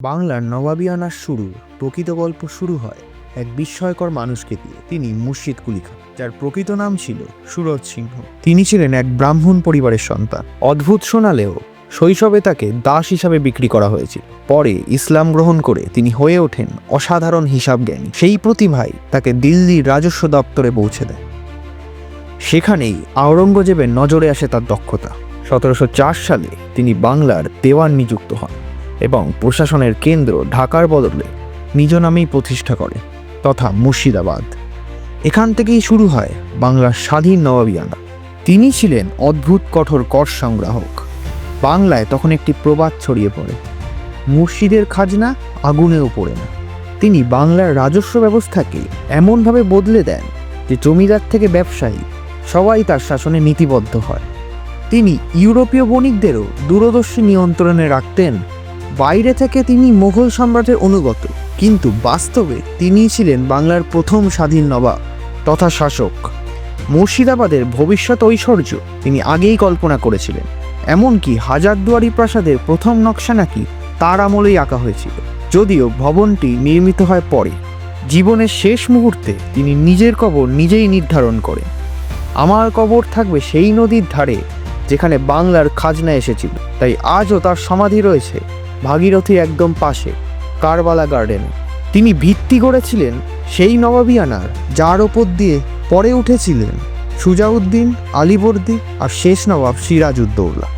বাংলার নবাবী আনার প্রকৃত গল্প শুরু হয় এক বিস্ময়কর মানুষকে দিয়ে। তিনি মুর্শিদ কুলি খান, যার প্রকৃত নাম ছিল সুরজ সিংহ। তিনি ছিলেন এক ব্রাহ্মণ পরিবারের সন্তান। অদ্ভুত শোনালেও শৈশবে তাকে দাস হিসাবে বিক্রি করা হয়েছিল। পরে ইসলাম গ্রহণ করে তিনি হয়ে ওঠেন অসাধারণ হিসাবজ্ঞানী। সেই প্রতিভাই তাকে দিল্লির রাজস্ব দপ্তরে পৌঁছে দেয়। সেখানেই আওরঙ্গজেবের নজরে আসে তার দক্ষতা। 1704 সালে তিনি বাংলার দেওয়ান নিযুক্ত হন এবং প্রশাসনের কেন্দ্র ঢাকার বদলে নিজ নামেই প্রতিষ্ঠা করে, তথা মুর্শিদাবাদ। এখান থেকেই শুরু হয় বাংলার স্বাধীন নবাবিয়ানা। তিনি ছিলেন অদ্ভুত কঠোর কর সংগ্রাহক। বাংলায় তখন একটি প্রবাদ ছড়িয়ে পড়ে, মুর্শিদের খাজনা আগুনেও পড়ে না। তিনি বাংলার রাজস্ব ব্যবস্থাকে এমনভাবে বদলে দেন যে জমিদার থেকে ব্যবসায়ী সবাই তার শাসনে নীতিবদ্ধ হয়। তিনি ইউরোপীয় বণিকদেরও দূরদর্শী নিয়ন্ত্রণে রাখতেন। বাইরে থেকে তিনি মোগল সম্রাটের অনুগত, কিন্তু বাস্তবে তিনিই ছিলেন বাংলার প্রথম স্বাধীন নবাব তথা শাসক। মুর্শিদাবাদের ভবিষ্যৎ ঐশ্বর্য তিনি আগেই কল্পনা করেছিলেন। এমনকি হাজারদুয়ারি প্রাসাদের প্রথম নকশা নাকি তার আমলেই আঁকা হয়েছিল, যদিও ভবনটি নির্মিত হয় পরে। জীবনের শেষ মুহূর্তে তিনি নিজের কবর নিজেই নির্ধারণ করেন। আমার কবর থাকবে সেই নদীর ধারে যেখানে বাংলার খাজনা এসেছিল। তাই আজও তার সমাধি রয়েছে ভাগীরথীর একদম পাশে কারবালা গার্ডেনে। তিনি ভিত্তি গড়েছিলেন সেই নবাবিয়ানার যার ওপর দিয়ে পরে উঠেছিলেন সুজাউদ্দিন, আলীবর্দী আর শেষ নবাব সিরাজউদ্দৌলা।